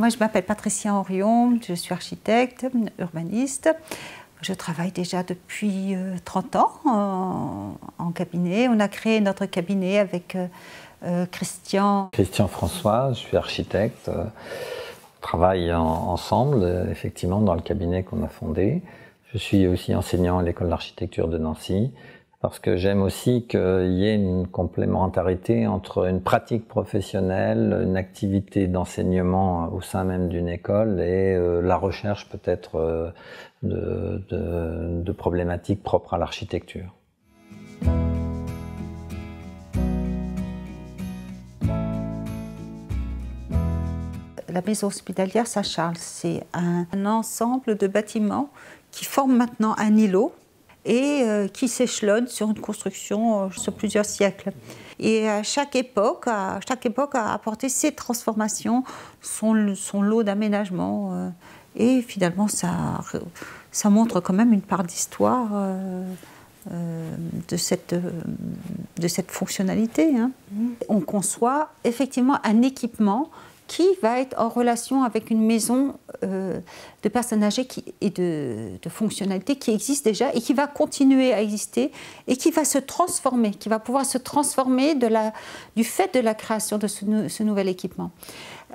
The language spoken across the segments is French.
Moi, je m'appelle Patricia Henrion, je suis architecte, urbaniste. Je travaille déjà depuis 30 ans en cabinet. On a créé notre cabinet avec Christian. Christian François, je suis architecte. On travaille ensemble, effectivement, dans le cabinet qu'on a fondé. Je suis aussi enseignant à l'école d'architecture de Nancy, parce que j'aime aussi qu'il y ait une complémentarité entre une pratique professionnelle, une activité d'enseignement au sein même d'une école et la recherche peut-être de problématiques propres à l'architecture. La maison hospitalière Saint-Charles, c'est un ensemble de bâtiments qui forment maintenant un îlot et qui s'échelonne sur une construction sur plusieurs siècles. Et chaque époque a apporté ses transformations, son lot d'aménagements. Et finalement, ça montre quand même une part d'histoire de cette fonctionnalité. Hein. On conçoit effectivement un équipement qui va être en relation avec une maison de personnes âgées et de fonctionnalités qui existe déjà et qui va continuer à exister et qui va se transformer, qui va pouvoir se transformer du fait de la création de ce nouvel équipement.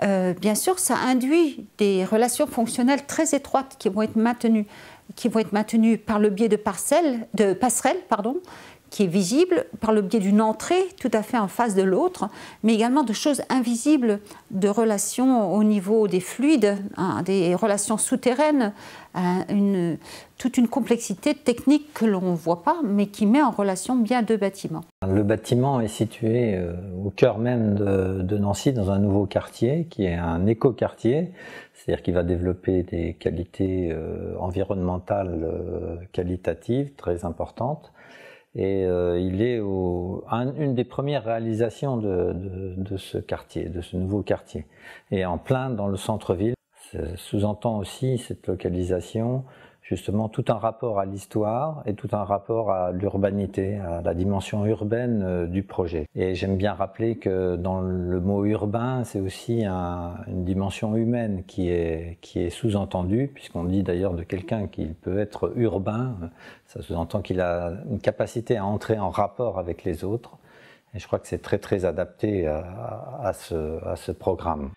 Bien sûr, ça induit des relations fonctionnelles très étroites qui vont être maintenues par le biais de passerelles, qui est visible par le biais d'une entrée tout à fait en face de l'autre, mais également de choses invisibles, de relations au niveau des fluides, hein, des relations souterraines, toute une complexité technique que l'on ne voit pas, mais qui met en relation bien deux bâtiments. Le bâtiment est situé au cœur même de Nancy, dans un nouveau quartier, qui est un écoquartier, c'est-à-dire qu'il va développer des qualités environnementales qualitatives très importantes. Et il est une des premières réalisations de ce quartier, de ce nouveau quartier. Et en plein dans le centre-ville, sous-entend aussi cette localisation, justement tout un rapport à l'histoire et tout un rapport à l'urbanité, à la dimension urbaine du projet. Et j'aime bien rappeler que dans le mot urbain, c'est aussi une dimension humaine qui est sous-entendue, puisqu'on dit d'ailleurs de quelqu'un qu'il peut être urbain, ça sous-entend qu'il a une capacité à entrer en rapport avec les autres. Et je crois que c'est très très adapté à ce programme.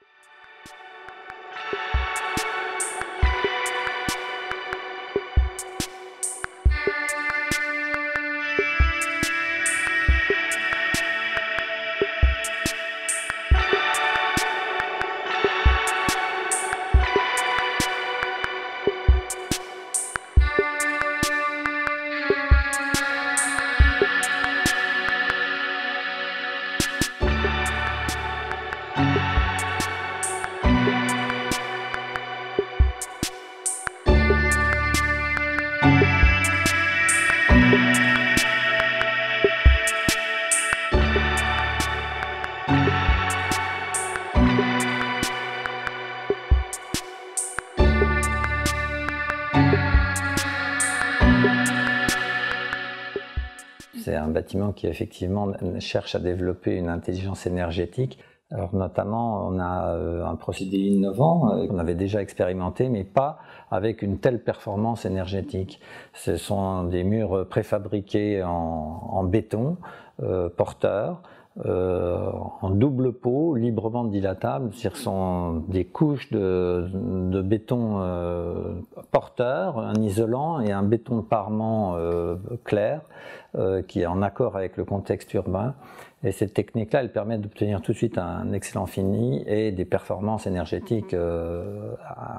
C'est un bâtiment qui effectivement cherche à développer une intelligence énergétique. Alors notamment, on a un procédé innovant qu'on avait déjà expérimenté, mais pas avec une telle performance énergétique. Ce sont des murs préfabriqués en béton, porteurs, en double pot, librement dilatables, c'est-à-dire sont des couches de béton porteur, un isolant et un béton de parement clair, qui est en accord avec le contexte urbain. Et cette technique-là, elle permet d'obtenir tout de suite un excellent fini et des performances énergétiques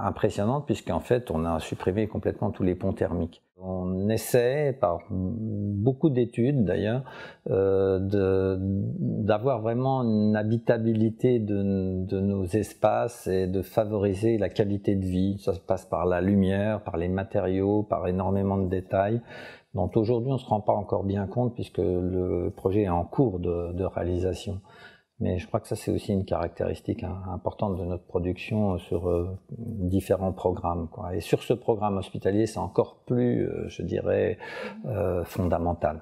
impressionnantes, puisqu'en fait, on a supprimé complètement tous les ponts thermiques. On essaie, par beaucoup d'études d'ailleurs, d'avoir vraiment une habitabilité de nos espaces et de favoriser la qualité de vie. Ça se passe par la lumière, par les matériaux, par énormément de détails, dont aujourd'hui on ne se rend pas encore bien compte puisque le projet est en cours de réalisation. Mais je crois que ça c'est aussi une caractéristique importante de notre production sur différents programmes, quoi. Et sur ce programme hospitalier, c'est encore plus, je dirais, fondamental.